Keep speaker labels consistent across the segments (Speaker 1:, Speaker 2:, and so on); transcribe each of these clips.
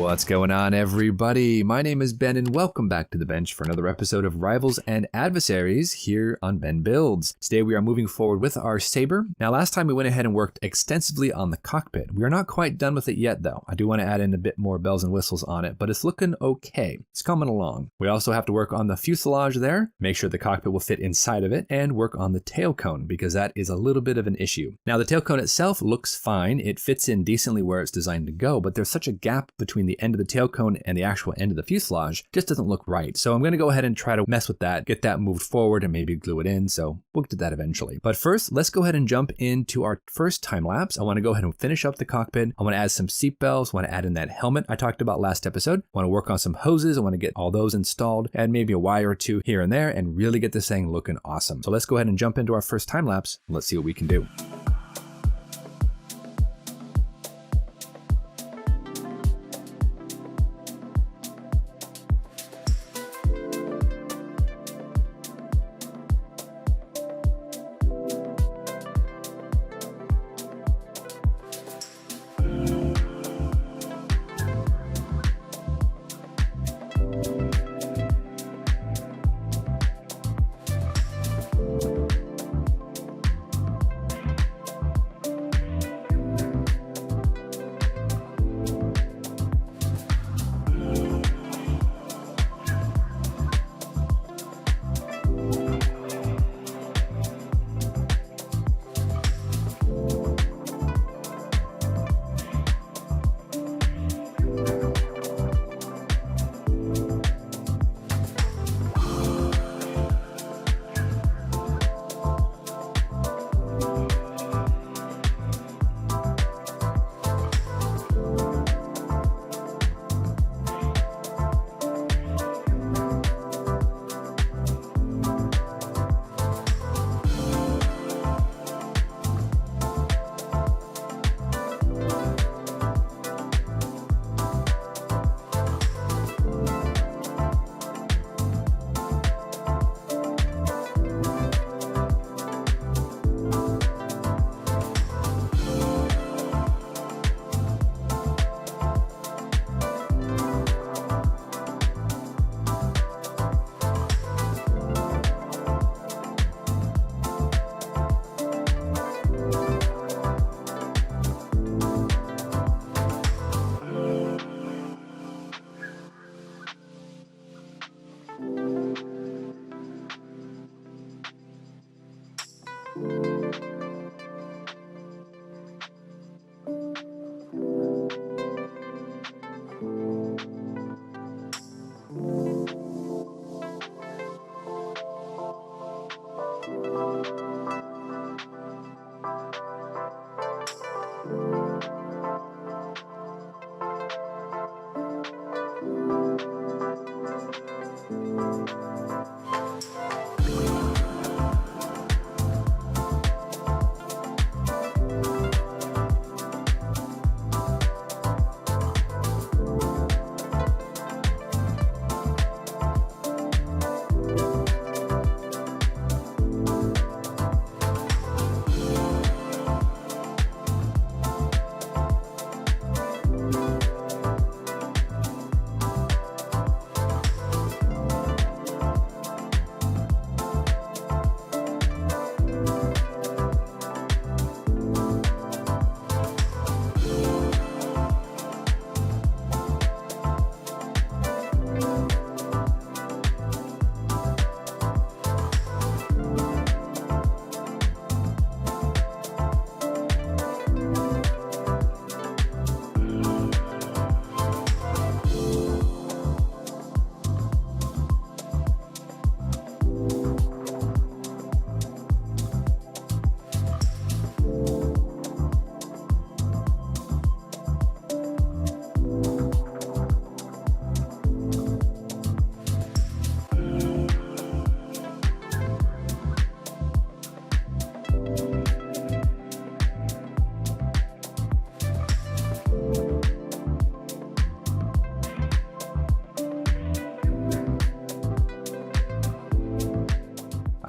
Speaker 1: What's going on, everybody? My name is Ben, and welcome back to the bench for another episode of Rivals and Adversaries here on Ben Builds. Today we are moving forward with our Sabre. Now, last time we went ahead and worked extensively on the cockpit. We are not quite done with it yet, though. I do want to add in a bit more bells and whistles on it, but it's looking okay. It's coming along. We also have to work on the fuselage there, make sure the cockpit will fit inside of it, and work on the tail cone, because that is a little bit of an issue. Now, the tail cone itself looks fine. It fits in decently where it's designed to go, but there's such a gap between the end of the tail cone and the actual end of the fuselage. Just doesn't look right. So I'm going to go ahead and try to mess with that, get that moved forward and maybe glue it in. So we'll get to that eventually. But first, let's go ahead and jump into our first time lapse. I want to go ahead and finish up the cockpit. I want to add some seat belts. I want to add in that helmet I talked about last episode. I want to work on some hoses. I want to get all those installed, add maybe a wire or two here and there, and really get this thing looking awesome. So let's go ahead and jump into our first time lapse. Let's see what we can do.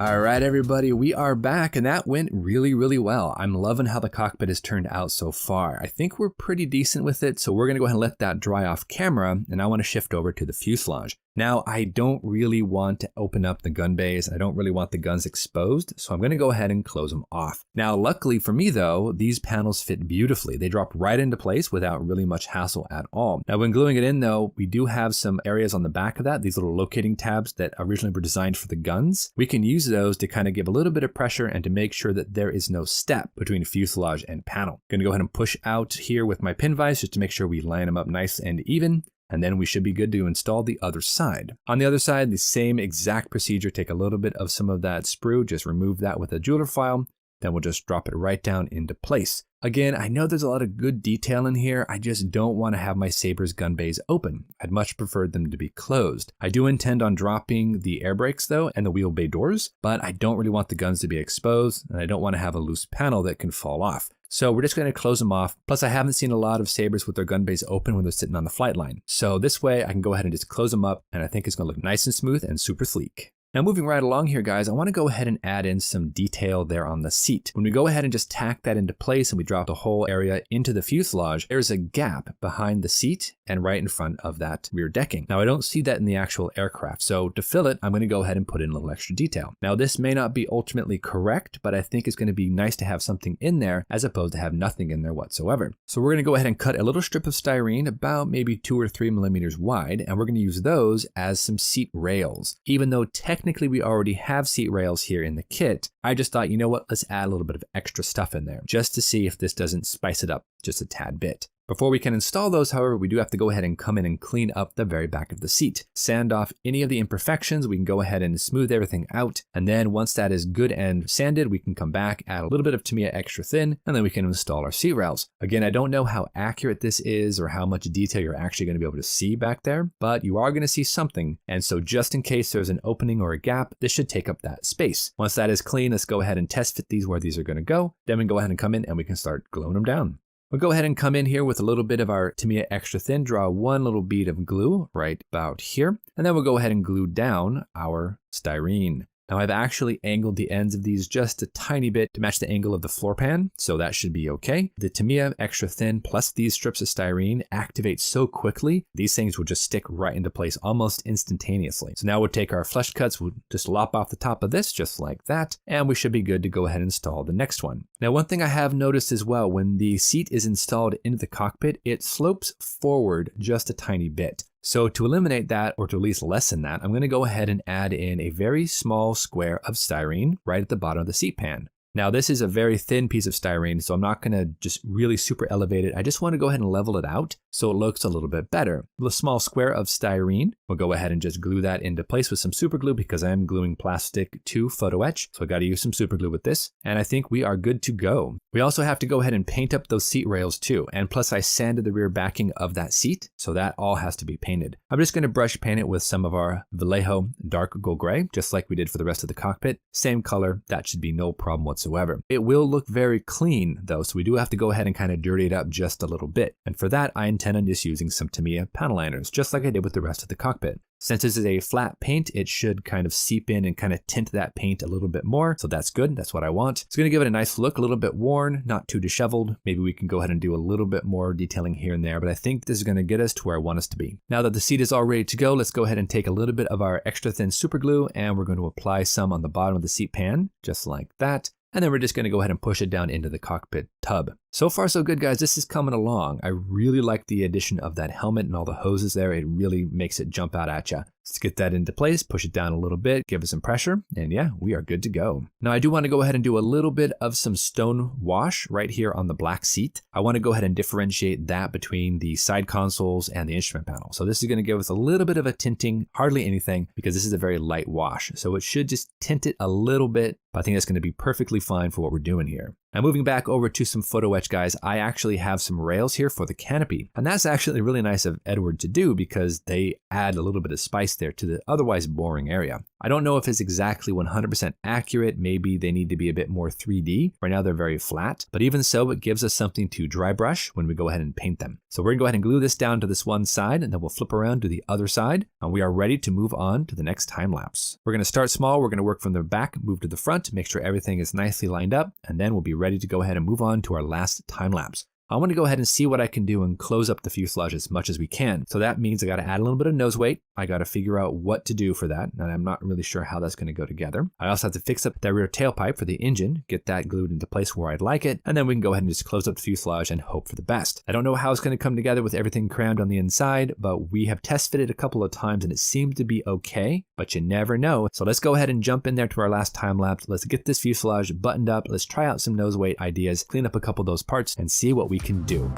Speaker 1: All right, everybody, we are back, and that went really, really well. I'm loving how the cockpit has turned out so far. I think we're pretty decent with it, so we're going to go ahead and let that dry off camera, and I want to shift over to the fuselage. Now, I don't really want to open up the gun bays. I don't really want the guns exposed, so I'm going to go ahead and close them off. Now, luckily for me, though, these panels fit beautifully. They drop right into place without really much hassle at all. Now, when gluing it in, though, we do have some areas on the back of that, these little locating tabs that originally were designed for the guns. We can use those to kind of give a little bit of pressure and to make sure that there is no step between fuselage and panel. I'm going to go ahead and push out here with my pin vise just to make sure we line them up nice and even. And then we should be good to install the other side. On the other side, the same exact procedure. Take a little bit of some of that sprue, just remove that with a jeweler file. Then we'll just drop it right down into place. Again, I know there's a lot of good detail in here. I just don't want to have my Sabre's gun bays open. I'd much prefer them to be closed. I do intend on dropping the air brakes though and the wheel bay doors, but I don't really want the guns to be exposed, and I don't want to have a loose panel that can fall off. So we're just going to close them off. Plus, I haven't seen a lot of Sabres with their gun bays open when they're sitting on the flight line. So this way I can go ahead and just close them up, and I think it's going to look nice and smooth and super sleek. Now moving right along here, guys, I want to go ahead and add in some detail there on the seat. When we go ahead and just tack that into place and we drop the whole area into the fuselage, there's a gap behind the seat and right in front of that rear decking. Now I don't see that in the actual aircraft, so to fill it, I'm going to go ahead and put in a little extra detail. Now this may not be ultimately correct, but I think it's going to be nice to have something in there as opposed to have nothing in there whatsoever. So we're going to go ahead and cut a little strip of styrene about maybe 2 or 3 millimeters wide, and we're going to use those as some seat rails. Even though technically we already have seat rails here in the kit, I just thought, you know what, let's add a little bit of extra stuff in there just to see if this doesn't spice it up just a tad bit. Before we can install those, however, we do have to go ahead and come in and clean up the very back of the seat. Sand off any of the imperfections. We can go ahead and smooth everything out. And then once that is good and sanded, we can come back, add a little bit of Tamiya extra thin, and then we can install our seat rails. Again, I don't know how accurate this is or how much detail you're actually going to be able to see back there, but you are going to see something. And so just in case there's an opening or a gap, this should take up that space. Once that is clean, let's go ahead and test fit these where these are going to go. Then we can go ahead and come in and we can start gluing them down. We'll go ahead and come in here with a little bit of our Tamiya extra thin, draw one little bead of glue right about here, and then we'll go ahead and glue down our styrene. Now I've actually angled the ends of these just a tiny bit to match the angle of the floor pan, so that should be okay. The Tamiya extra thin plus these strips of styrene activate so quickly, these things will just stick right into place almost instantaneously. So now we'll take our flush cuts, we'll just lop off the top of this just like that, and we should be good to go ahead and install the next one. Now one thing I have noticed as well, when the seat is installed into the cockpit, it slopes forward just a tiny bit. So to eliminate that, or to at least lessen that, I'm going to go ahead and add in a very small square of styrene right at the bottom of the seat pan. Now this is a very thin piece of styrene, so I'm not going to just really super elevate it. I just want to go ahead and level it out so it looks a little bit better. A small square of styrene, we'll go ahead and just glue that into place with some super glue because I am gluing plastic to photo etch, so I got to use some super glue with this, and I think we are good to go. We also have to go ahead and paint up those seat rails too, and plus I sanded the rear backing of that seat, so that all has to be painted. I'm just going to brush paint it with some of our Vallejo dark gold gray, just like we did for the rest of the cockpit. Same color, that should be no problem whatsoever. It will look very clean though, so we do have to go ahead and kind of dirty it up just a little bit. And for that, I intend on just using some Tamiya panel liners, just like I did with the rest of the cockpit. Since this is a flat paint, it should kind of seep in and kind of tint that paint a little bit more. So that's good. That's what I want. It's going to give it a nice look, a little bit worn, not too disheveled. Maybe we can go ahead and do a little bit more detailing here and there, but I think this is going to get us to where I want us to be. Now that the seat is all ready to go, let's go ahead and take a little bit of our extra thin super glue and we're going to apply some on the bottom of the seat pan, just like that. And then we're just going to go ahead and push it down into the cockpit tub. So far so good, guys. This is coming along. I really like the addition of that helmet and all the hoses there. It really makes it jump out at you. Let's get that into place, push it down a little bit, give it some pressure, and yeah, we are good to go. Now I do want to go ahead and do a little bit of some stone wash right here on the black seat. I want to go ahead and differentiate that between the side consoles and the instrument panel. So this is going to give us a little bit of a tinting, hardly anything, because this is a very light wash. So it should just tint it a little bit, but I think that's going to be perfectly fine for what we're doing here. Now moving back over to some photo etch, guys, I actually have some rails here for the canopy. And that's actually really nice of Edward to do because they add a little bit of spice there to the otherwise boring area. I don't know if it's exactly 100% accurate. Maybe they need to be a bit more 3D. Right now they're very flat, but even so, it gives us something to dry brush when we go ahead and paint them. So we're gonna go ahead and glue this down to this one side, and then we'll flip around to the other side, and we are ready to move on to the next time lapse. We're gonna start small. We're gonna work from the back, move to the front, make sure everything is nicely lined up, and then we'll be ready to go ahead and move on to our last time lapse. I want to go ahead and see what I can do and close up the fuselage as much as we can. So that means I got to add a little bit of nose weight. I got to figure out what to do for that, and I'm not really sure how that's going to go together. I also have to fix up that rear tailpipe for the engine, get that glued into place where I'd like it, and then we can go ahead and just close up the fuselage and hope for the best. I don't know how it's going to come together with everything crammed on the inside, but we have test fitted a couple of times and it seemed to be okay, but you never know. So let's go ahead and jump in there to our last time lapse. Let's get this fuselage buttoned up. Let's try out some nose weight ideas, clean up a couple of those parts, and see what we can do.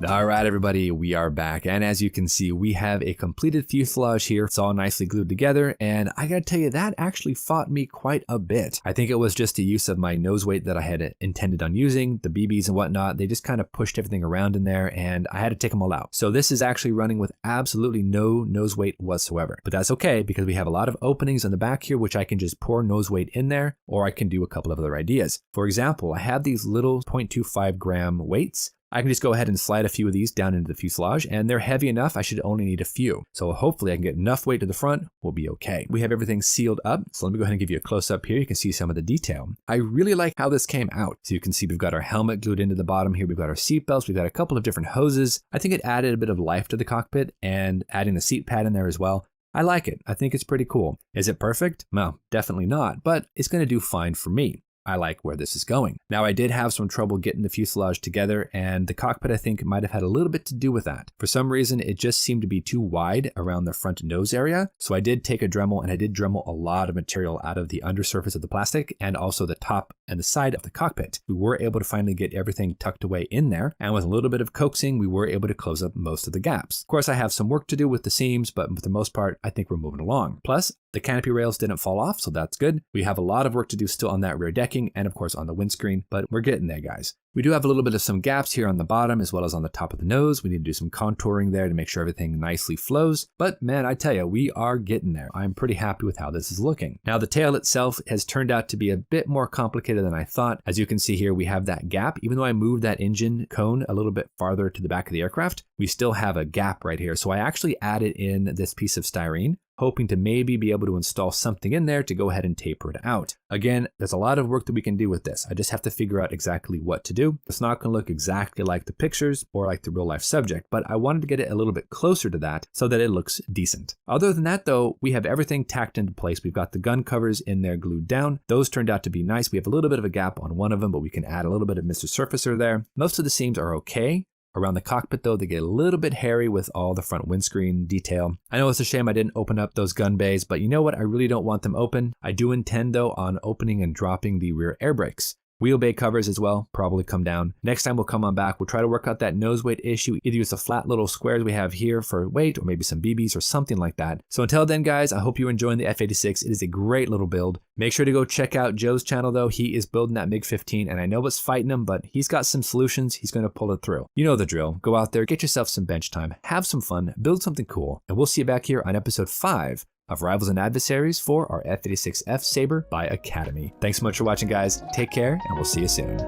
Speaker 1: All right, everybody, we are back. And as you can see, we have a completed fuselage here. It's all nicely glued together. And I gotta tell you, that actually fought me quite a bit. I think it was just the use of my nose weight that I had intended on using, the BBs and whatnot. They just kind of pushed everything around in there and I had to take them all out. So this is actually running with absolutely no nose weight whatsoever. But that's okay because we have a lot of openings on the back here, which I can just pour nose weight in there, or I can do a couple of other ideas. For example, I have these little 0.25 gram weights. I can just go ahead and slide a few of these down into the fuselage, and they're heavy enough, I should only need a few. So hopefully I can get enough weight to the front, we'll be okay. We have everything sealed up, so let me go ahead and give you a close up here. You can see some of the detail. I really like how this came out. So you can see we've got our helmet glued into the bottom here, we've got our seat belts, we've got a couple of different hoses. I think it added a bit of life to the cockpit, and adding the seat pad in there as well. I like it. I think it's pretty cool. Is it perfect? No, definitely not, but it's going to do fine for me. I like where this is going. Now, I did have some trouble getting the fuselage together, and the cockpit, I think, might have had a little bit to do with that. For some reason, it just seemed to be too wide around the front nose area. So I did take a Dremel, and I did Dremel a lot of material out of the undersurface of the plastic and also the top and the side of the cockpit. We were able to finally get everything tucked away in there, and with a little bit of coaxing, we were able to close up most of the gaps. Of course, I have some work to do with the seams, but for the most part, I think we're moving along. Plus, the canopy rails didn't fall off, so that's good. We have a lot of work to do still on that rear decking and of course on the windscreen, but we're getting there, guys. We do have a little bit of some gaps here on the bottom as well as on the top of the nose. We need to do some contouring there to make sure everything nicely flows. But man, I tell you, we are getting there. I'm pretty happy with how this is looking. Now the tail itself has turned out to be a bit more complicated than I thought. As you can see here, we have that gap. Even though I moved that engine cone a little bit farther to the back of the aircraft, we still have a gap right here. So I actually added in this piece of styrene, hoping to maybe be able to install something in there to go ahead and taper it out. Again, there's a lot of work that we can do with this. I just have to figure out exactly what to do. It's not going to look exactly like the pictures or like the real life subject, but I wanted to get it a little bit closer to that so that it looks decent. Other than that though, we have everything tacked into place. We've got the gun covers in there glued down. Those turned out to be nice. We have a little bit of a gap on one of them, but we can add a little bit of Mr. Surfacer there. Most of the seams are okay. Around the cockpit though, they get a little bit hairy with all the front windscreen detail. I know it's a shame I didn't open up those gun bays, but you know what? I really don't want them open. I do intend though on opening and dropping the rear air brakes. Wheel bay covers as well, probably come down. Next time we'll come on back, we'll try to work out that nose weight issue, either use the flat little squares we have here for weight or maybe some BBs or something like that. So until then guys, I hope you're enjoying the F-86. It is a great little build. Make sure to go check out Joe's channel though. He is building that MiG-15 and I know what's fighting him, but he's got some solutions. He's going to pull it through. You know the drill. Go out there, get yourself some bench time, have some fun, build something cool, and we'll see you back here on episode 5 of Rivals and Adversaries for our F-86F Sabre by Academy. Thanks so much for watching, guys. Take care, and we'll see you soon.